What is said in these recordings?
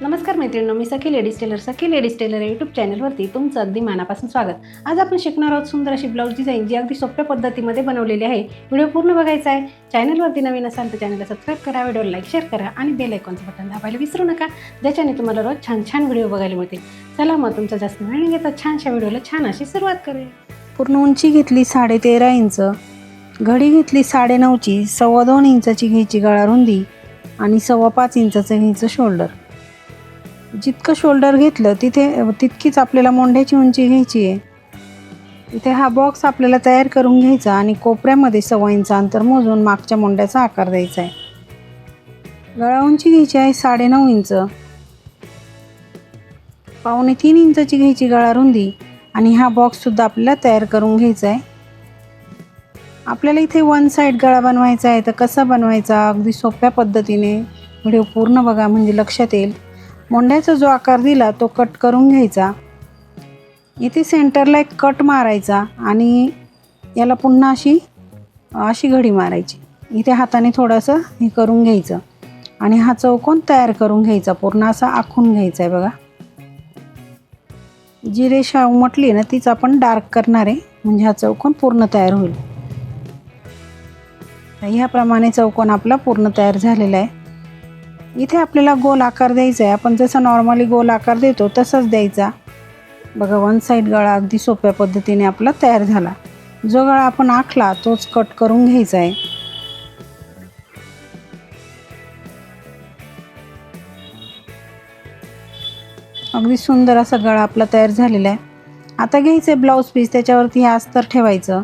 नमस्कार मैत्रिणींनो, मी सखी ladies tailor या यूट्यूब चॅनलवरती तुमचं अगदी मनापासून स्वागत. आज आपण शिकणार आहोत सुंदर अशी ब्लाऊज डिझाईन जी अगदी सोप्या पद्धतीमध्ये बनवलेली आहे. व्हिडिओ पूर्ण बघायचा आहे. चॅनलवरती नवीन असाल तर चॅनलला सबस्क्राईब करा, व्हिडिओला लाईक शेअर करा आणि बेल आयकॉनचं बटन दाबायला विसरू नका, ज्याच्याने तुम्हाला रोज छान छान व्हिडिओ बघायला मिळतील. चला मग तुमचा जास्त वेळ न घेता छानशा व्हिडिओला छान अशी सुरुवात करूया. पूर्ण उंची घेतली 13.5 इंच, घडी घेतली 9.5ची, 2.25 इंचाची घ्यायची गळा रुंदी आणि 5.25 इंचाचं घ्यायचं शोल्डर. जितकं शोल्डर घेतलं तितकीच आपल्याला मोंढ्याची उंची घ्यायची आहे. इथे हा बॉक्स आपल्याला तयार करून घ्यायचा आणि कोपऱ्यामध्ये 1.25 इंच अंतर मोजून मागच्या मोंढ्याचा आकार द्यायचा आहे. गळा उंची घ्यायची आहे 9.5 इंच, 2.25 इंचाची घ्यायची गळा रुंदी आणि हा बॉक्ससुद्धा आपल्याला तयार करून घ्यायचा आहे. आपल्याला इथे वन साईड गळा बनवायचा आहे. तर कसा बनवायचा अगदी सोप्या पद्धतीने व्हिडिओ पूर्ण बघा म्हणजे लक्षात येईल. मोंढ्याचा जो आकार दिला तो कट करून घ्यायचा. इथे सेंटरला एक कट मारायचा आणि याला पुन्हा अशी घडी मारायची. इथे हाताने थोडंसं हे करून घ्यायचं आणि हा चौकोन तयार करून घ्यायचा. पूर्ण असा आखून घ्यायचा आहे बघा. जी रेषा उमटली ना तीच आपण डार्क करणार आहे म्हणजे हा चौकोन पूर्ण तयार होईल. ह्याप्रमाणे चौकोन आपला पूर्ण तयार झालेला आहे. इथे आपल्याला गोल आकार द्यायचा आहे. आपण जसा नॉर्मली गोल आकार देतो तसाच द्यायचा. बघा वन साईड गळा अगदी सोप्या पद्धतीने आपला तयार झाला. जो गळा आपण आखला तोच कट करून घ्यायचा आहे. अगदी सुंदर असा गळा आपला तयार झालेला आहे. आता घ्यायचं आहे ब्लाऊज पीस, त्याच्यावरती हे अस्तर ठेवायचं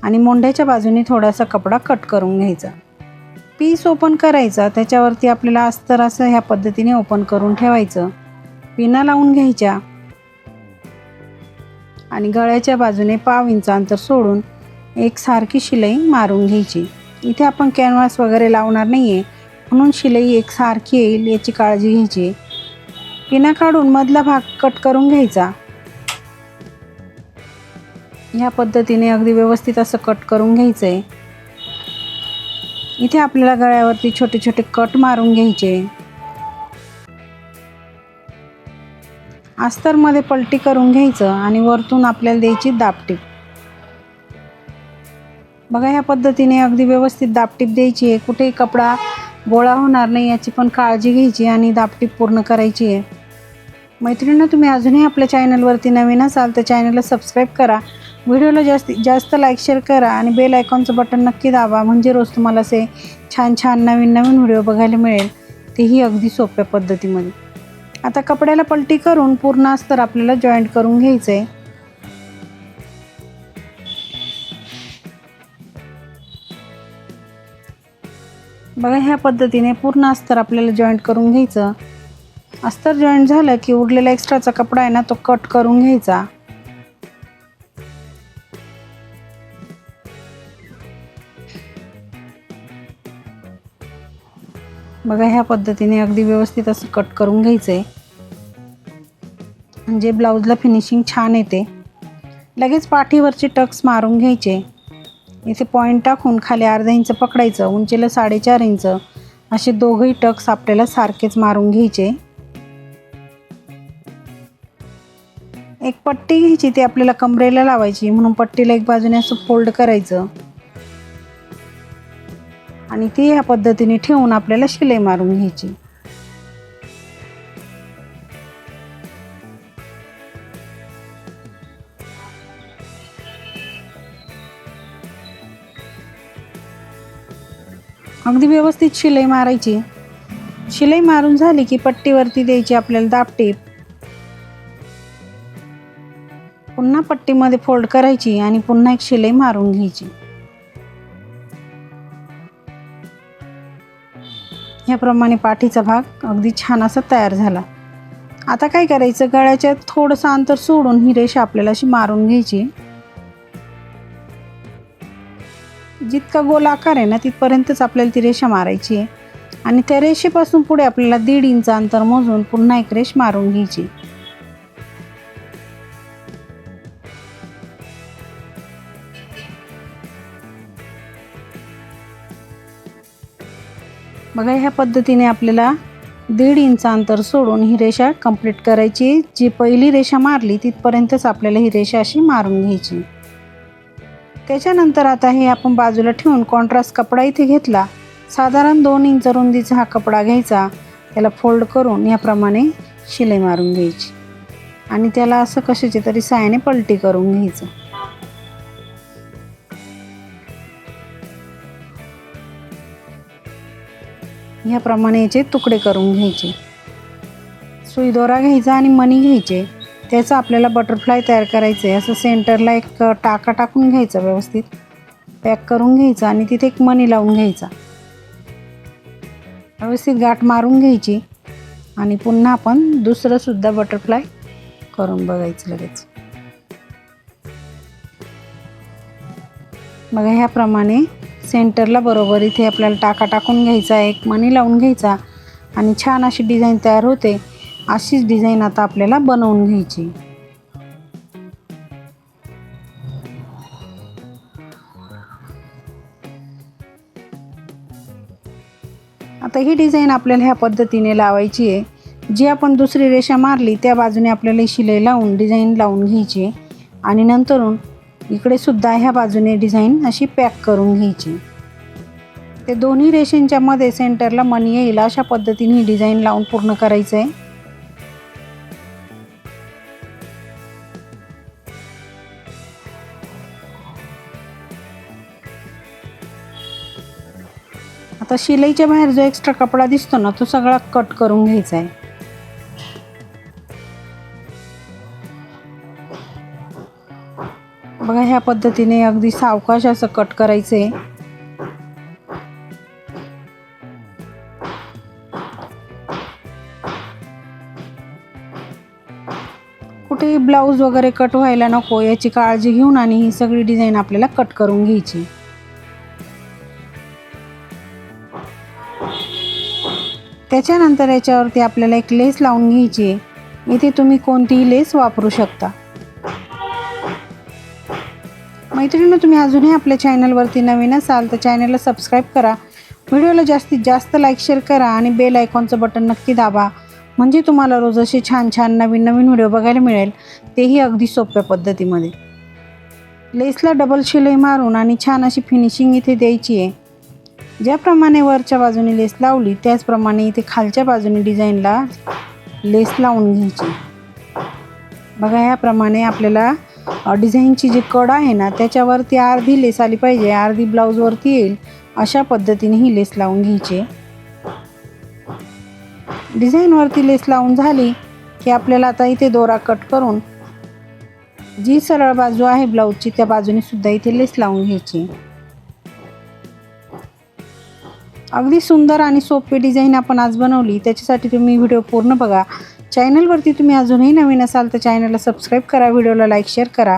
आणि मोंढ्याच्या बाजूने थोडासा कपडा कट करून घ्यायचा. पीस ओपन करायचा, त्याच्यावरती आपल्याला अस्तर असं ह्या पद्धतीने ओपन करून ठेवायचं. पिना लावून घ्यायच्या आणि गळ्याच्या बाजूने 1/2 इंच अंतर सोडून एक सारखी शिलाई मारून घ्यायची. इथे आपण कॅनव्हास वगैरे लावणार नाही आहे म्हणून शिलाई एक सारखी येईल याची काळजी घ्यायची. पिना काढून मधला भाग कट करून घ्यायचा. ह्या पद्धतीने अगदी व्यवस्थित असं कट करून घ्यायचं आहे. इथे आपल्याला गळ्यावरती छोटे छोटे कट मारून घ्यायचे. अस्तरमध्ये पलटी करून घ्यायचं आणि वरतून आपल्याला द्यायची दाबटीप. बघा ह्या पद्धतीने अगदी व्यवस्थित दाबटीप द्यायची आहे. कुठेही कपडा गोळा होणार नाही याची पण काळजी घ्यायची आणि दाबटीप पूर्ण करायची आहे. मैत्रिणींनो, तुम्ही अजूनही आपल्या चॅनलवरती नवीन असाल तर चॅनलला सबस्क्राईब करा, व्हिडिओला जास्तीत जास्त लाईक शेअर करा आणि बेल आयकॉनचं बटन नक्की दाबा म्हणजे रोज तुम्हाला असे छान छान नवीन व्हिडिओ बघायला मिळेल, तेही अगदी सोप्या पद्धतीमध्ये. आता कपड्याला पलटी करून पूर्ण अस्तर आपल्याला जॉईंट करून घ्यायचं आहे. बघा ह्या पद्धतीने पूर्ण अस्तर आपल्याला जॉईंट करून घ्यायचं. अस्तर जॉईंट झालं की उरलेला एक्स्ट्राचा कपडा आहे ना तो कट करून घ्यायचा. बघा ह्या पद्धतीने अगदी व्यवस्थित असं कट करून घ्यायचं आहे म्हणजे ब्लाऊजला फिनिशिंग छान येते. लगेच पाठीवरचे टक्स मारून घ्यायचे. इथे पॉईंट टाकून खाली अर्धा इंच पकडायचं, उंचीला 4.5 इंच असे दोघंही टक्स आपल्याला सारखेच मारून घ्यायचे. एक पट्टी घ्यायची, ती आपल्याला कमरेला लावायची म्हणून पट्टीला एक बाजूने असं फोल्ड करायचं आणि ती ह्या पद्धतीने ठेवून आपल्याला शिलाई मारून घ्यायची. अगदी व्यवस्थित शिलाई मारायची. शिलाई मारून झाली की पट्टीवरती द्यायची आपल्याला दाबटीप. पुन्हा पट्टीमध्ये फोल्ड करायची आणि पुन्हा एक शिलाई मारून घ्यायची. ह्याप्रमाणे पाठीचा भाग अगदी छान असा तयार झाला. आता काय करायचं, गळ्याच्या थोडंसं अंतर सोडून ही रेषा आपल्याला अशी मारून घ्यायची. जितका गोल आकार आहे ना तिथपर्यंतच आपल्याला ती रेषा मारायची आहे आणि त्या रेषेपासून पुढे आपल्याला 1.5 इंच अंतर मोजून पुन्हा एक रेष मारून घ्यायची. बघा ह्या पद्धतीने आपल्याला 1.5 इंच अंतर सोडून ही रेषा कंप्लीट करायची. जी पहिली रेषा मारली तिथपर्यंतच आपल्याला ही रेषा अशी मारून घ्यायची. त्याच्यानंतर आता हे आपण बाजूला ठेवून कॉन्ट्रास्ट कपडा इथे घेतला. साधारण 2 इंच रुंदीचा हा कपडा घ्यायचा. त्याला फोल्ड करून याप्रमाणे शिलाई मारून घ्यायची आणि त्याला असं कशाची तरी साहाय्याने पलटी करून घ्यायचं. याप्रमाणे याचे तुकडे करून घ्यायचे. सुई दोरा घ्यायचा आणि मणी घ्यायचे. त्याचा आपल्याला बटरफ्लाय तयार करायचं आहे. असं सेंटरला एक टाका टाकून घ्यायचा, व्यवस्थित पॅक करून घ्यायचा आणि तिथे एक मणी लावून घ्यायचा. व्यवस्थित गाठ मारून घ्यायची आणि पुन्हा आपण दुसरं सुद्धा बटरफ्लाय करून बघायचं लगेच. बघा ह्याप्रमाणे सेंटरला बरोबर इथे आपल्याला टाका टाकून घ्यायचा, एक मणी लावून घ्यायचा आणि छान अशी डिझाईन तयार होते. अशीच डिझाईन आता आपल्याला बनवून घ्यायची. आता ही डिझाईन आपल्याला ह्या पद्धतीने लावायची आहे. जी आपण दुसरी रेषा मारली त्या बाजूने आपल्याला शिलाई लावून डिझाईन लावून घ्यायची आणि नंतरून इकडे सुद्धा ह्या बाजूने डिझाईन अशी पॅक करून घ्यायची. ते दोन्ही रेषांच्या मध्ये सेंटरला मणी येईल अशा पद्धतीने ही डिझाईन लावून पूर्ण करायचं आहे. आता शिलाईच्या बाहेर जो एक्स्ट्रा कपडा दिसतो ना, तो सगळा कट करून घ्यायचा आहे. बघा ह्या पद्धतीने अगदी सावकाश असं कट करायचं आहे. कुठे ब्लाऊज वगैरे कट व्हायला नको याची काळजी घेऊन आणि ही सगळी डिझाईन आपल्याला कट करून घ्यायची. त्याच्यानंतर याच्यावरती आपल्याला एक लेस लावून घ्यायची आहे. इथे तुम्ही कोणतीही लेस वापरू शकता. मैत्रिणींनो, तुम्ही अजूनही आपल्या चॅनलवरती नवीन असाल तर चॅनलला सबस्क्राईब करा. व्हिडिओला जास्तीत जास्त लाईक शेअर करा आणि बेल आयकॉनचं बटन नक्की दाबा, म्हणजे तुम्हाला रोज असे छान छान नवीन नवीन व्हिडिओ बघायला मिळेल, तेही अगदी सोप्या पद्धतीमध्ये. लेसला डबल शिलाई मारून आणि छान अशी फिनिशिंग इथे द्यायची आहे. ज्याप्रमाणे वरच्या बाजूने लेस लावली त्याचप्रमाणे इथे खालच्या बाजूने डिझाईनला लेस लावून घ्यायची. बघा याप्रमाणे आपल्याला डिझाईनची जी कड आहे ना त्याच्यावरती अर्धी लेस आली पाहिजे, अर्धी ब्लाऊजवरती येईल अशा पद्धतीने ही लेस लावून घ्यायची. डिझाईनवरती लेस लावून झाली की आपल्याला आता इथे दोरा कट करून जी सरळ बाजू आहे ब्लाऊजची त्या बाजूने सुद्धा इथे लेस लावून घ्यायची. अगदी सुंदर आणि सोपी डिझाईन आपण आज बनवली. त्याच्यासाठी तुम्ही व्हिडिओ पूर्ण बघा. चॅनलवरती तुम्ही अजूनही नवीन असाल तर चॅनलला सबस्क्राईब करा, व्हिडिओला लाईक शेअर करा,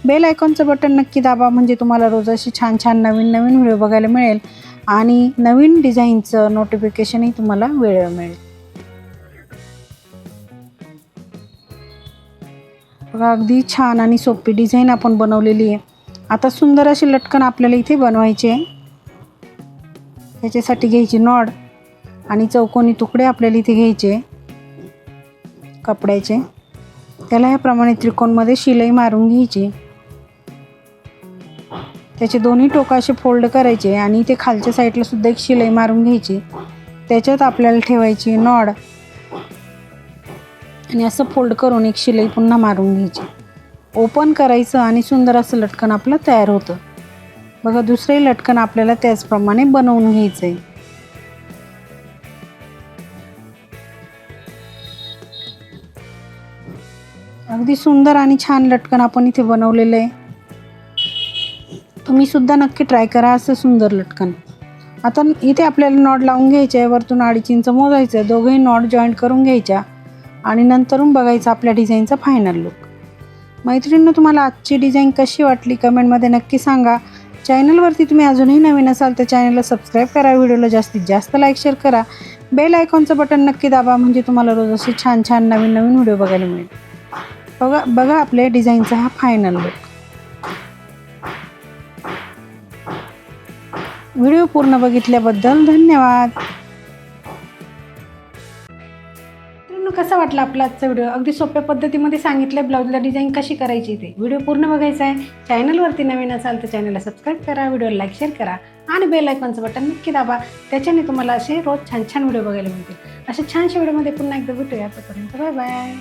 बेल आयकॉनचं बटन नक्की दाबा, म्हणजे तुम्हाला रोज अशी छान छान नवीन नवीन व्हिडिओ बघायला मिळेल आणि नवीन डिझाईनचं नोटिफिकेशनही तुम्हाला वेळेवर मिळेल. बघा अगदी छान आणि सोपी डिझाईन आपण बनवलेली आहे. आता सुंदर अशी लटकन आपल्याला इथे बनवायची आहे. त्याच्यासाठी घ्यायची नॉड आणि चौकोनी तुकडे आपल्याला इथे घ्यायचे कपड्याचे. त्याला ह्याप्रमाणे त्रिकोणमध्ये शिलाई मारून घ्यायची. त्याचे दोन्ही टोक असे फोल्ड करायचे आणि इथे खालच्या साईडला सुद्धा एक शिलाई मारून घ्यायची. त्याच्यात आपल्याला ठेवायची नॉड आणि असं फोल्ड करून एक शिलाई पुन्हा मारून घ्यायची. ओपन करायचं आणि सुंदर असं लटकन आपलं तयार होतं. बघा दुसरे लटकन आपल्याला त्याचप्रमाणे बनवून घ्यायचं आहे. अगदी सुंदर आणि छान लटकन आपण इथे बनवलेलं आहे. तुम्ही सुद्धा नक्की ट्राय करा असं सुंदर लटकन. आता इथे आपल्याला नॉट लावून घ्यायचे आहे. वरतून 2.5 इंच मोजायचं, दोघंही नॉट जॉईंट करून घ्यायच्या आणि नंतरून बघायचं आपल्या डिझाईनचा फायनल लुक. मैत्रिणींनो, तुम्हाला आजची डिझाईन कशी वाटली कमेंटमध्ये नक्की सांगा. चॅनलवरती तुम्ही अजूनही नवीन असाल तर चॅनलला सबस्क्राईब करा, व्हिडिओला जास्तीत जास्त लाईक शेअर करा, बेल आयकॉनचं बटन नक्की दाबा, म्हणजे तुम्हाला रोज असे छान छान नवीन नवीन व्हिडिओ बघायला मिळेल. बघा आपल्या डिझाईनचा हा फायनल लुक. व्हिडिओ पूर्ण बघितल्याबद्दल धन्यवाद. कसा वाटला आपला आजचा व्हिडिओ? अगदी सोप्या पद्धतीमध्ये सांगितलं ब्लाऊजला डिझाईन कशी करायची ते. व्हिडिओ पूर्ण बघायचा आहे. चॅनलवरती नवीन असाल तर चॅनलला सबस्क्राईब करा, व्हिडिओला लाईक शेअर करा आणि बेल आयकॉनचं बटन नक्की दाबा. त्याच्याने तुम्हाला असे रोज छान छान व्हिडिओ बघायला मिळतील. अशा छानशा व्हिडिओमध्ये पुन्हा एकदा भेटूया. तोपर्यंत बाय बाय.